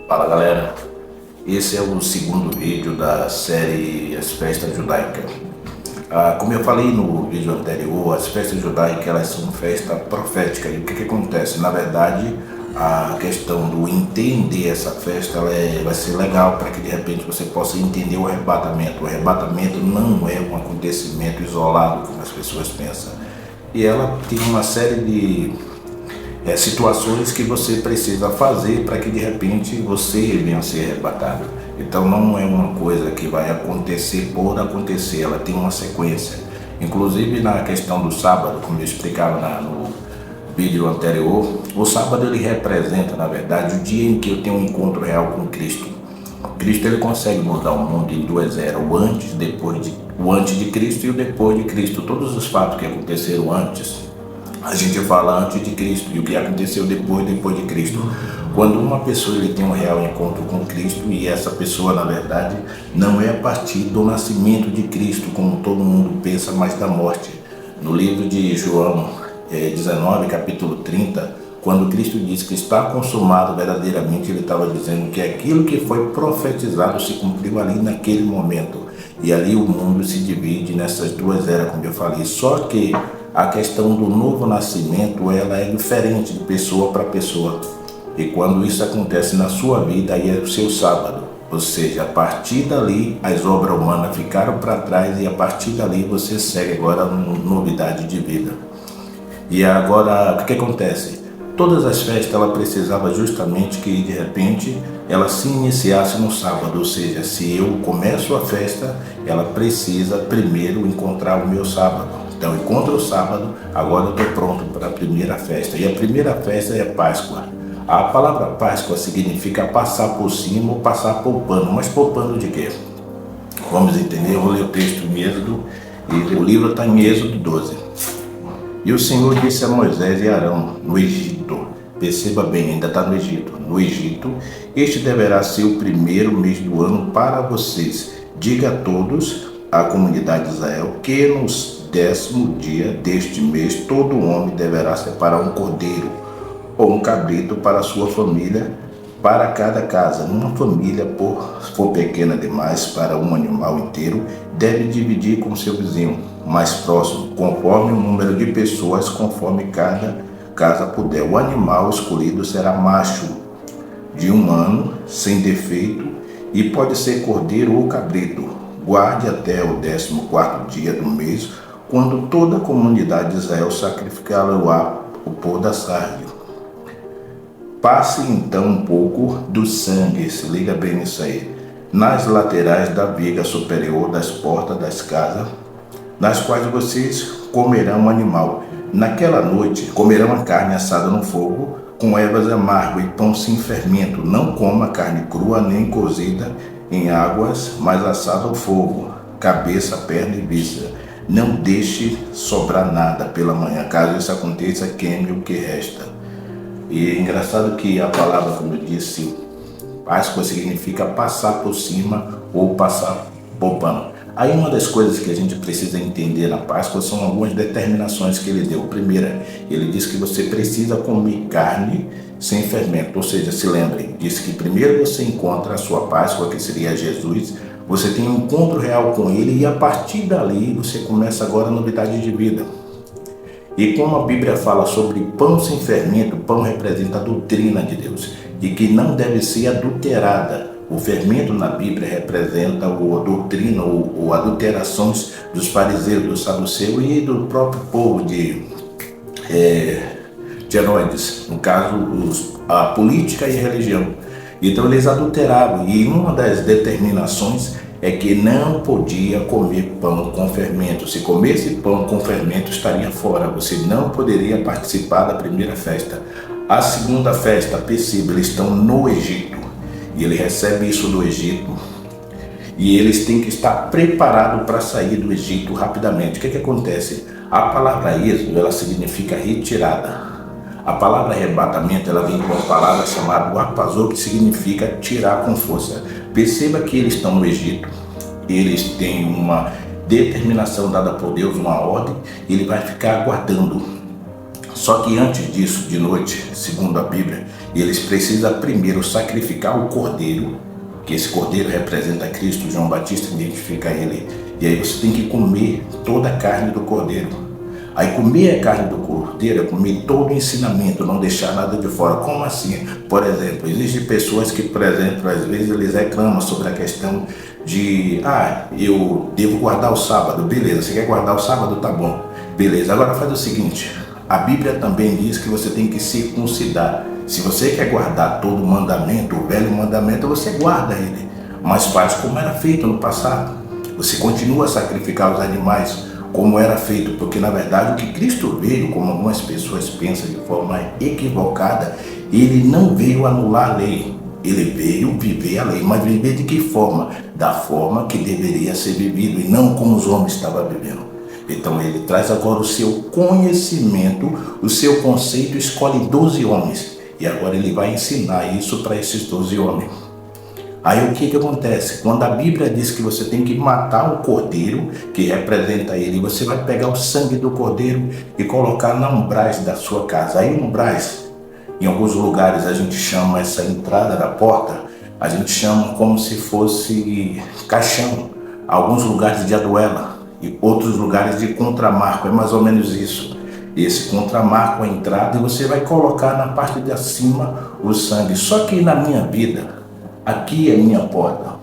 Fala galera, esse é o segundo vídeo da série As Festas Judaicas. Como eu falei no vídeo anterior, as festas judaicas elas são festas proféticas. E o que acontece? Na verdade, a questão do entender essa festa vai ser legal para que de repente você possa entender o arrebatamento. O arrebatamento não é um acontecimento isolado como as pessoas pensam. E ela tem uma série de situações que você precisa fazer para que de repente você venha a ser arrebatado. Então não é uma coisa que vai acontecer por acontecer, ela tem uma sequência. Inclusive na questão do sábado, como eu explicava no vídeo anterior, o sábado ele representa, na verdade, o dia em que eu tenho um encontro real com Cristo. Cristo ele consegue mudar o mundo em duas eras, o antes de Cristo e o depois de Cristo. Todos os fatos que aconteceram antes, a gente fala antes de Cristo, e o que aconteceu depois de Cristo. Quando uma pessoa ele tem um real encontro com Cristo, e essa pessoa na verdade não é a partir do nascimento de Cristo, como todo mundo pensa, mas da morte. No livro de João 19, capítulo 30, quando Cristo diz que está consumado verdadeiramente, ele estava dizendo que aquilo que foi profetizado se cumpriu ali naquele momento. E ali o mundo se divide nessas duas eras, como eu falei. Só que a questão do novo nascimento, ela é diferente de pessoa para pessoa. E quando isso acontece na sua vida, aí é o seu sábado. Ou seja, a partir dali, as obras humanas ficaram para trás e a partir dali você segue agora uma novidade de vida. E agora, o que acontece? Todas as festas, ela precisava justamente que, de repente, ela se iniciasse no sábado. Ou seja, se eu começo a festa, ela precisa primeiro encontrar o meu sábado. Então, encontro o sábado, agora eu estou pronto para a primeira festa. E a primeira festa é Páscoa. A palavra Páscoa significa passar por cima ou passar por pano. Mas por pano de quê? Vamos entender, eu vou ler o texto em Êxodo, e o livro está em Êxodo 12. E o Senhor disse a Moisés e Arão, no Egito, perceba bem, ainda está no Egito, este deverá ser o primeiro mês do ano para vocês. Diga a todos, a comunidade de Israel, que no 10º dia deste mês, todo homem deverá separar um cordeiro ou um cabrito para a sua família, para cada casa. Uma família, se for pequena demais para um animal inteiro, deve dividir com seu vizinho mais próximo, conforme o número de pessoas, conforme cada casa puder. O animal escolhido será macho, de 1 ano, sem defeito, e pode ser cordeiro ou cabrito. Guarde até o 14º dia do mês, quando toda a comunidade de Israel sacrificá-lo-á o pôr da tarde. Passe então um pouco do sangue, se liga bem nisso aí, nas laterais da viga superior das portas das casas, nas quais vocês comerão o animal. Naquela noite comerão a carne assada no fogo, com ervas amargas e pão sem fermento. Não coma carne crua nem cozida em águas, mas assada ao fogo, cabeça, perna e víscera. Não deixe sobrar nada pela manhã. Caso isso aconteça, queime o que resta. E é engraçado que a palavra, como eu disse, Páscoa significa passar por cima ou passar por pano. Aí uma das coisas que a gente precisa entender na Páscoa são algumas determinações que ele deu. Primeira, ele disse que você precisa comer carne sem fermento. Ou seja, se lembrem, disse que primeiro você encontra a sua Páscoa, que seria Jesus, você tem um encontro real com ele e a partir dali você começa agora a novidade de vida. E como a Bíblia fala sobre pão sem fermento, pão representa a doutrina de Deus e que não deve ser adulterada. O fermento na Bíblia representa a doutrina ou adulterações dos fariseus, dos saduceus e do próprio povo de Herodes, no caso a política e a religião. Então eles adulteravam e uma das determinações é que não podia comer pão com fermento. Se comesse pão com fermento, estaria fora. Você não poderia participar da primeira festa. A segunda festa, perceba, eles estão no Egito. E ele recebe isso do Egito. E eles têm que estar preparados para sair do Egito rapidamente. O que acontece? A palavra êxodo, ela significa retirada. A palavra arrebatamento, ela vem de uma palavra chamada apazô, que significa tirar com força. Perceba que eles estão no Egito, eles têm uma determinação dada por Deus, uma ordem, e ele vai ficar aguardando. Só que antes disso, de noite, segundo a Bíblia, eles precisam primeiro sacrificar o cordeiro, que esse cordeiro representa Cristo. João Batista identifica ele. E aí você tem que comer toda a carne do cordeiro. Aí comer a carne do cordeiro é comer todo o ensinamento, não deixar nada de fora. Como assim? Por exemplo, existem pessoas que, por exemplo, às vezes eles reclamam sobre a questão de eu devo guardar o sábado. Beleza, você quer guardar o sábado? Tá bom. Beleza, agora faz o seguinte, a Bíblia também diz que você tem que circuncidar. Se você quer guardar todo o mandamento, o velho mandamento, você guarda ele. Mas faz como era feito no passado. Você continua a sacrificar os animais como era feito, porque na verdade o que Cristo veio, como algumas pessoas pensam de forma equivocada, ele não veio anular a lei. Ele veio viver a lei, mas viver de que forma? Da forma que deveria ser vivido e não como os homens estavam vivendo. Então ele traz agora o seu conhecimento, o seu conceito, escolhe 12 homens. E agora ele vai ensinar isso para esses 12 homens. Aí o que acontece? Quando a Bíblia diz que você tem que matar o cordeiro, que representa ele, você vai pegar o sangue do cordeiro e colocar na umbrais da sua casa. Aí umbrais, em alguns lugares a gente chama essa entrada da porta, a gente chama como se fosse caixão. Alguns lugares de aduela e outros lugares de contramarco, é mais ou menos isso. Esse contramarco, a entrada, e você vai colocar na parte de cima o sangue. Só que na minha vida, aqui é minha porta.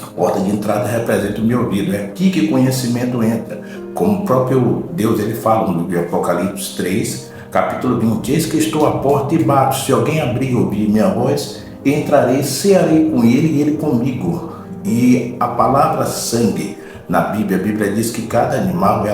A porta de entrada representa o meu ouvido. É aqui que o conhecimento entra. Como o próprio Deus ele fala no livro de Apocalipse 3, capítulo 20. Eis que estou à porta e bato. Se alguém abrir e ouvir minha voz, entrarei, cearei com ele e ele comigo. E a palavra sangue, na Bíblia, a Bíblia diz que cada animal,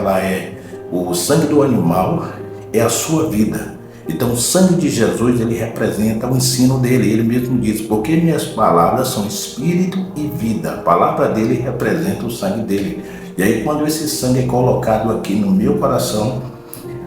o sangue do animal é a sua vida. Então o sangue de Jesus, ele representa o ensino dele. Ele mesmo diz, porque minhas palavras são espírito e vida. A palavra dele representa o sangue dele. E aí quando esse sangue é colocado aqui no meu coração,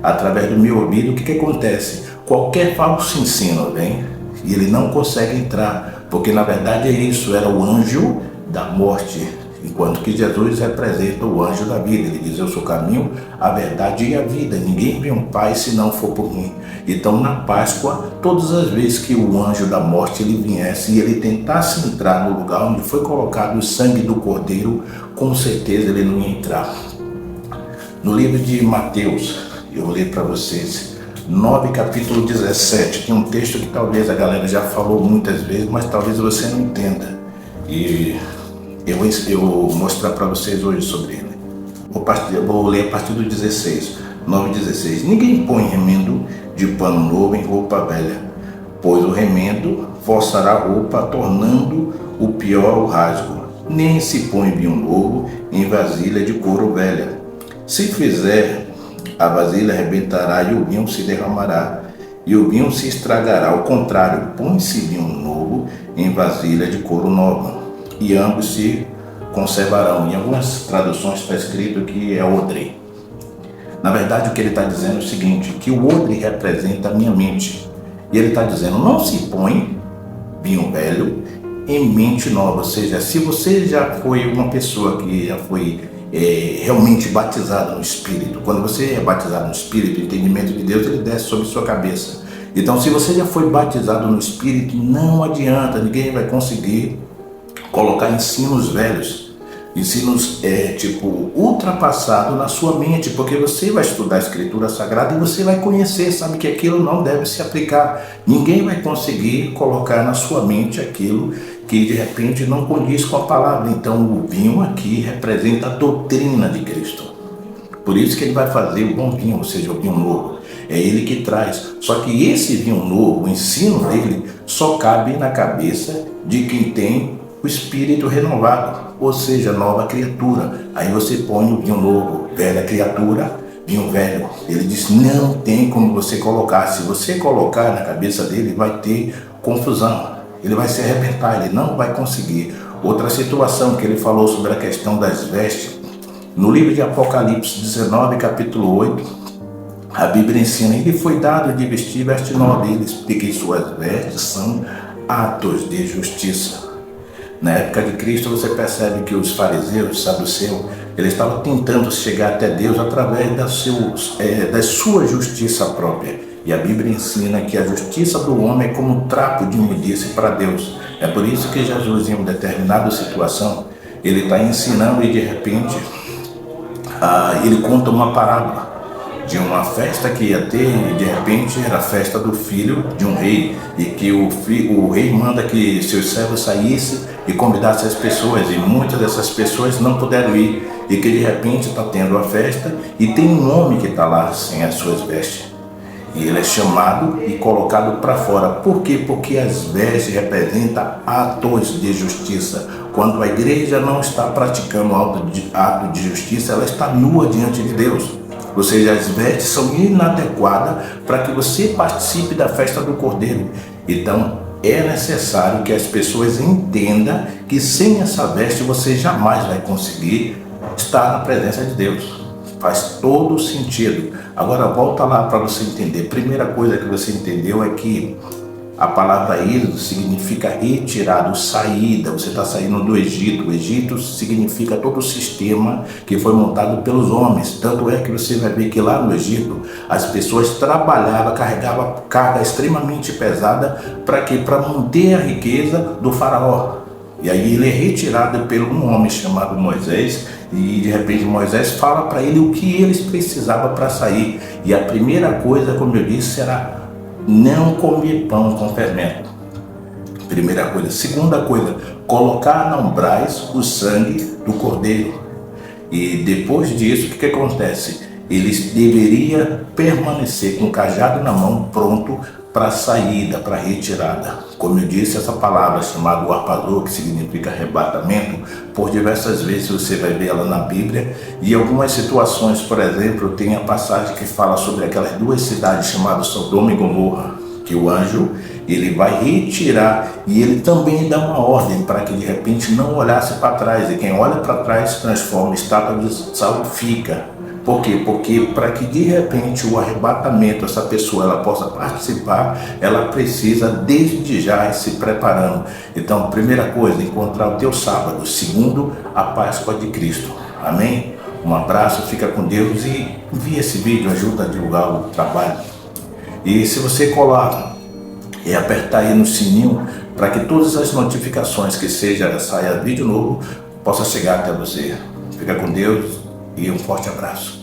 através do meu ouvido, o que acontece? Qualquer falso ensino vem e ele não consegue entrar, porque na verdade é isso, era o anjo da morte. Enquanto que Jesus representa o anjo da vida. Ele diz, eu sou o caminho, a verdade e a vida. Ninguém vê um Pai se não for por mim. Então na Páscoa, todas as vezes que o anjo da morte ele viesse e ele tentasse entrar no lugar onde foi colocado o sangue do cordeiro, com certeza ele não ia entrar. No livro de Mateus, eu vou ler para vocês, 9, capítulo 17, tem um texto que talvez a galera já falou muitas vezes, mas talvez você não entenda. E eu vou mostrar para vocês hoje sobre ele. Vou ler a partir do 16, 9:16. Ninguém põe remendo de pano novo em roupa velha, pois o remendo forçará a roupa, tornando o pior o rasgo. Nem se põe vinho novo em vasilha de couro velha. Se fizer, a vasilha arrebentará e o vinho se derramará, e o vinho se estragará. Ao contrário, põe-se vinho novo em vasilha de couro nova, e ambos se conservarão. Em algumas traduções está escrito que é odre. Na verdade, o que ele está dizendo é o seguinte, que o odre representa a minha mente. E ele está dizendo, não se põe vinho velho em mente nova. Ou seja, se você já foi uma pessoa que já foi realmente batizada no Espírito, quando você é batizado no Espírito, o entendimento de Deus ele desce sobre sua cabeça. Então, se você já foi batizado no Espírito, não adianta, ninguém vai conseguir colocar ensinos velhos, ensinos ultrapassados na sua mente, porque você vai estudar a Escritura Sagrada e você vai conhecer, sabe que aquilo não deve se aplicar. Ninguém vai conseguir colocar na sua mente aquilo que de repente não condiz com a palavra. Então o vinho aqui representa a doutrina de Cristo. Por isso que ele vai fazer o bom vinho, ou seja, o vinho novo. É ele que traz. Só que esse vinho novo, o ensino dele, só cabe na cabeça de quem tem o espírito renovado, ou seja, nova criatura. Aí você põe o vinho novo, velha criatura, vinho velho. Ele diz, não tem como você colocar. Se você colocar na cabeça dele, vai ter confusão. Ele vai se arrebentar, ele não vai conseguir. Outra situação que ele falou sobre a questão das vestes, no livro de Apocalipse 19, capítulo 8, a Bíblia ensina, ele foi dado de vestir veste nova, ele explica que suas vestes são atos de justiça. Na época de Cristo, você percebe que os fariseus, os saduceus, eles estavam tentando chegar até Deus através da sua justiça própria. E a Bíblia ensina que a justiça do homem é como um trapo de imundície para Deus. É por isso que Jesus, em uma determinada situação, ele está ensinando e de repente ele conta uma parábola de uma festa que ia ter, e de repente era a festa do filho de um rei, e que o rei manda que seus servos saíssem e convidassem as pessoas, e muitas dessas pessoas não puderam ir, e que de repente está tendo a festa e tem um homem que está lá sem as suas vestes. E ele é chamado e colocado para fora. Por quê? Porque as vestes representam atos de justiça. Quando a igreja não está praticando ato de justiça, ela está nua diante de Deus. Ou seja, as vestes são inadequadas para que você participe da festa do Cordeiro. Então, é necessário que as pessoas entendam que sem essa veste você jamais vai conseguir estar na presença de Deus. Faz todo sentido. Agora volta lá para você entender. Primeira coisa que você entendeu é que a palavra êxodo significa retirado, saída. Você está saindo do Egito. O Egito significa todo o sistema que foi montado pelos homens. Tanto é que você vai ver que lá no Egito as pessoas trabalhavam, carregavam carga extremamente pesada para quê? Para manter a riqueza do faraó. E aí ele é retirado por um homem chamado Moisés, e de repente Moisés fala para ele o que eles precisavam para sair. E a primeira coisa, como eu disse, era não comer pão com fermento. Primeira coisa. Segunda coisa, colocar na umbrais o sangue do cordeiro. E depois disso, o que acontece? Eles deveriam permanecer com o cajado na mão, pronto para a saída, para a retirada. Como eu disse, essa palavra chamada arpazô, que significa arrebatamento, por diversas vezes você vai ver ela na Bíblia. E em algumas situações, por exemplo, tem a passagem que fala sobre aquelas duas cidades chamadas Sodoma e Gomorra, que o anjo ele vai retirar e ele também dá uma ordem para que de repente não olhasse para trás. E quem olha para trás se transforma em estátua de sal, fica. Por quê? Porque para que de repente o arrebatamento, essa pessoa ela possa participar, ela precisa desde já ir se preparando. Então, primeira coisa, encontrar o teu sábado. Segundo, a Páscoa de Cristo. Amém? Um abraço, fica com Deus e envia esse vídeo, ajuda a divulgar o trabalho. E se você colar e apertar aí no sininho para que todas as notificações que saia vídeo novo possa chegar até você. Fica com Deus e um forte abraço.